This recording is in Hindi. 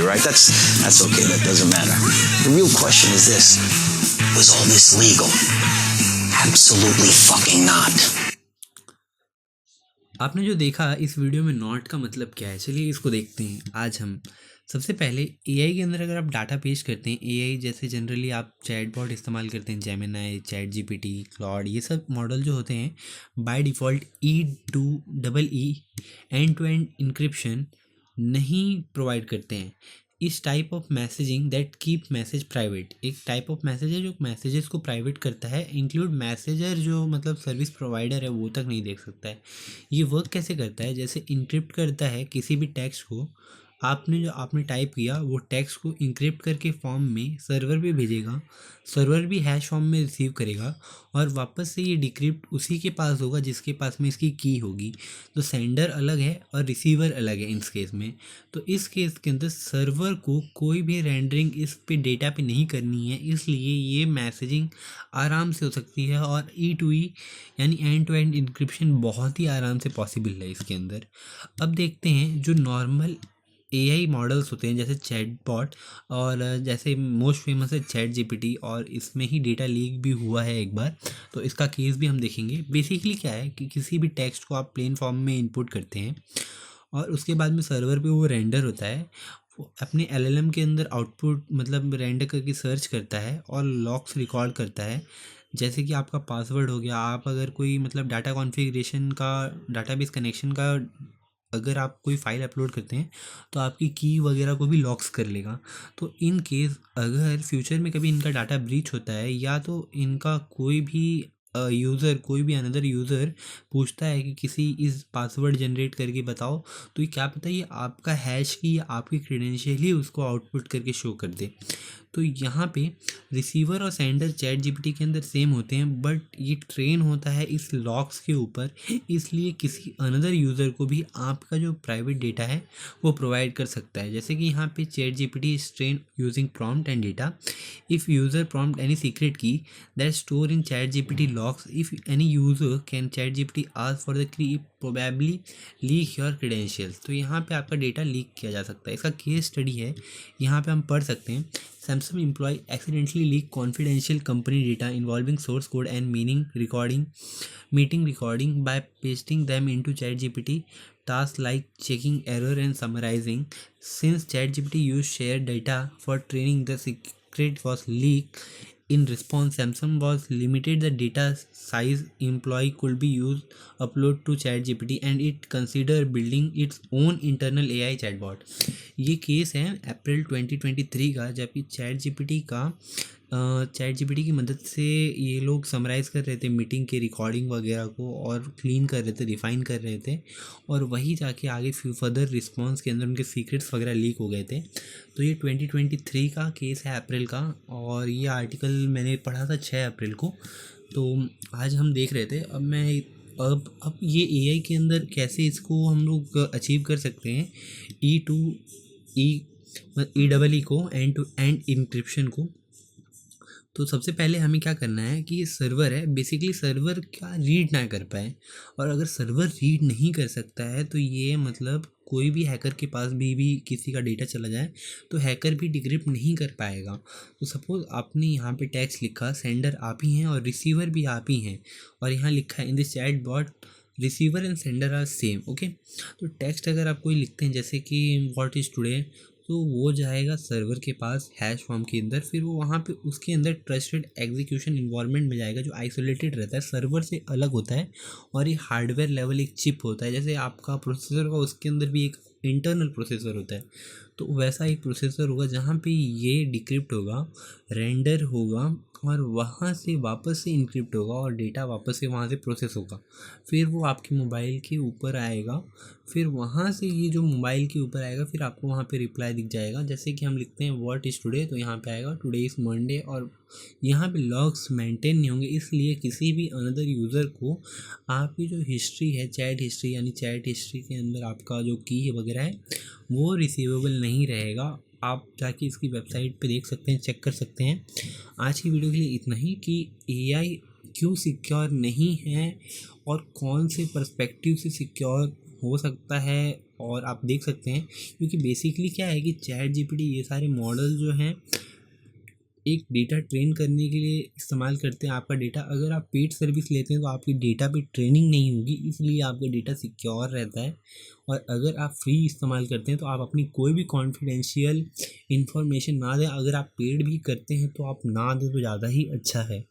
right? That's okay. That doesn't matter. The real question is this: was all this legal? Absolutely fucking not. आपने जो देखा इस वीडियो में नॉट का मतलब क्या है, चलिए इसको देखते हैं। आज हम सबसे पहले एआई के अंदर अगर आप डाटा पेश करते हैं, एआई जैसे जनरली आप चैटबॉट इस्तेमाल करते हैं, जेमिनाई, चैट जीपीटी, क्लॉड, ये सब मॉडल जो होते हैं by default E2EE end to end encryption नहीं प्रोवाइड करते हैं। इस type of messaging that keep message private, एक टाइप ऑफ मैसेज है जो मैसेजेस को प्राइवेट करता है, इंक्लूड मैसेजर जो मतलब सर्विस प्रोवाइडर है वो तक नहीं देख सकता है। ये वर्क कैसे करता है? जैसे इंक्रिप्ट करता है किसी भी टेक्स्ट को, आपने जो आपने टाइप किया वो टेक्स्ट को इंक्रिप्ट करके फॉर्म में सर्वर पे भेजेगा, सर्वर भी हैश फॉर्म में रिसीव करेगा और वापस से ये डिक्रिप्ट उसी के पास होगा जिसके पास में इसकी की होगी। तो सेंडर अलग है और रिसीवर अलग है इस केस में। तो इस केस के अंदर सर्वर को कोई भी रेंडरिंग इस पे डेटा पे नहीं करनी है, इसलिए ये मैसेजिंग आराम से हो सकती है और E2E यानी एंड टू एंड इंक्रिप्शन बहुत ही आराम से पॉसिबल है इसके अंदर। अब देखते हैं जो नॉर्मल एआई मॉडल्स होते हैं जैसे चैटबॉट और जैसे मोस्ट फेमस है चैट जीपीटी, और इसमें ही डेटा लीक भी हुआ है एक बार, तो इसका केस भी हम देखेंगे। बेसिकली क्या है कि किसी भी टेक्स्ट को आप प्लेन फॉर्म में इनपुट करते हैं और उसके बाद में सर्वर पे वो रेंडर होता है, वो अपने एलएलएम के अंदर आउटपुट मतलब रेंडर करके सर्च करता है और लॉग्स रिकॉर्ड करता है। जैसे कि आपका पासवर्ड हो गया, आप अगर कोई मतलब डाटा कॉन्फ़िगरेशन का, डाटाबेस कनेक्शन का अगर आप कोई फ़ाइल अपलोड करते हैं तो आपकी की वगैरह को भी लॉक्स कर लेगा। तो इन केस अगर फ्यूचर में कभी इनका डाटा ब्रीच होता है या तो इनका कोई भी यूज़र, कोई भी अनदर यूज़र पूछता है कि किसी इस पासवर्ड जनरेट करके बताओ, तो ये क्या पता ये आपका हैश की या आपकी क्रेडेंशियल ही उसको आउटपुट करके शो कर दे। तो यहाँ पे रिसीवर और सेंडर चैट जीपीटी के अंदर सेम होते हैं, बट ये ट्रेन होता है इस लॉक्स के ऊपर, इसलिए किसी अनदर यूज़र को भी आपका जो प्राइवेट डेटा है वो प्रोवाइड कर सकता है। जैसे कि यहाँ पे chat GPT is train using prompt and data. If user prompt any secret key that store in chat GPT locks, if any user can chat GPT ask for the key probably leak your credentials. तो यहाँ पे आपका डेटा लीक किया जा सकता है। इसका केस स्टडी है, यहाँ पे हम पढ़ सकते हैं। Samsung employee accidentally leaked confidential company data involving source code and meeting recording by pasting them into ChatGPT. Tasks like checking error and summarizing. Since ChatGPT used shared data for training, the secret was leaked. In response, Samsung was limited the data size employee could be used upload to ChatGPT and it considered building its own internal AI chatbot. ये केस है अप्रैल 2023 का, जबकि चैट जीपीटी की मदद से ये लोग समराइज़ कर रहे थे मीटिंग के रिकॉर्डिंग वगैरह को और क्लीन कर रहे थे, रिफ़ाइन कर रहे थे, और वही जाके आगे फर्दर रिस्पॉन्स के अंदर उनके सीक्रेट्स वगैरह लीक हो गए थे। तो ये 2023 का केस है अप्रैल का, और ये आर्टिकल मैंने पढ़ा था 6 अप्रैल को। तो आज हम देख रहे थे। अब ये एआई के अंदर कैसे इसको हम लोग अचीव कर सकते हैं, E2E को एंड टू एंड इंक्रिप्शन को। तो सबसे पहले हमें क्या करना है कि ये सर्वर है, बेसिकली सर्वर क्या रीड ना कर पाए, और अगर सर्वर रीड नहीं कर सकता है तो ये मतलब कोई भी हैकर के पास भी किसी का डेटा चला जाए तो हैकर भी डिक्रिप्ट नहीं कर पाएगा। तो सपोज़ आपने यहाँ पे टेक्स्ट लिखा, सेंडर आप ही हैं और रिसीवर भी आप ही हैं, और यहाँ लिखा है in this chat bot receiver and sender are same, okay. तो टेक्स्ट अगर आप कोई लिखते हैं जैसे कि व्हाट इज़ टुडे, तो वो जाएगा सर्वर के पास हैश फॉर्म के अंदर, फिर वो वहाँ पे उसके अंदर ट्रस्टेड एग्जीक्यूशन इन्वायरमेंट में जाएगा जो आइसोलेटेड रहता है, सर्वर से अलग होता है, और ये हार्डवेयर लेवल एक चिप होता है। जैसे आपका प्रोसेसर होगा उसके अंदर भी एक इंटरनल प्रोसेसर होता है, तो वैसा एक प्रोसेसर होगा जहाँ पे ये डिक्रिप्ट होगा, रेंडर होगा, और वहाँ से वापस से इनक्रिप्ट होगा और डेटा वापस से वहाँ से प्रोसेस होगा, फिर वो आपके मोबाइल के ऊपर आएगा, फिर वहाँ से ये जो मोबाइल के ऊपर आएगा फिर आपको वहाँ पे रिप्लाई दिख जाएगा। जैसे कि हम लिखते हैं व्हाट इज़ टुडे, तो यहाँ पे आएगा टुडे इज़ मंडे, और यहाँ पे लॉग्स मेंटेन नहीं होंगे, इसलिए किसी भी अनदर यूज़र को आपकी जो हिस्ट्री है, चैट हिस्ट्री यानी चैट हिस्ट्री के अंदर आपका जो की वगैरह है वो रिसीवेबल नहीं रहेगा। आप जाके इसकी वेबसाइट पे देख सकते हैं, चेक कर सकते हैं। आज की वीडियो के लिए इतना ही कि एआई क्यों सिक्योर नहीं है और कौन से पर्सपेक्टिव से सिक्योर हो सकता है और आप देख सकते हैं, क्योंकि बेसिकली क्या है कि चैट जीपीटी ये सारे मॉडल जो हैं एक डेटा ट्रेन करने के लिए इस्तेमाल करते हैं आपका डेटा। अगर आप पेड सर्विस लेते हैं तो आपकी डेटा पे ट्रेनिंग नहीं होगी, इसलिए आपका डेटा सिक्योर रहता है। और अगर आप फ्री इस्तेमाल करते हैं तो आप अपनी कोई भी कॉन्फिडेंशियल इंफॉर्मेशन ना दें। अगर आप पेड भी करते हैं तो आप ना दें तो ज़्यादा ही अच्छा है।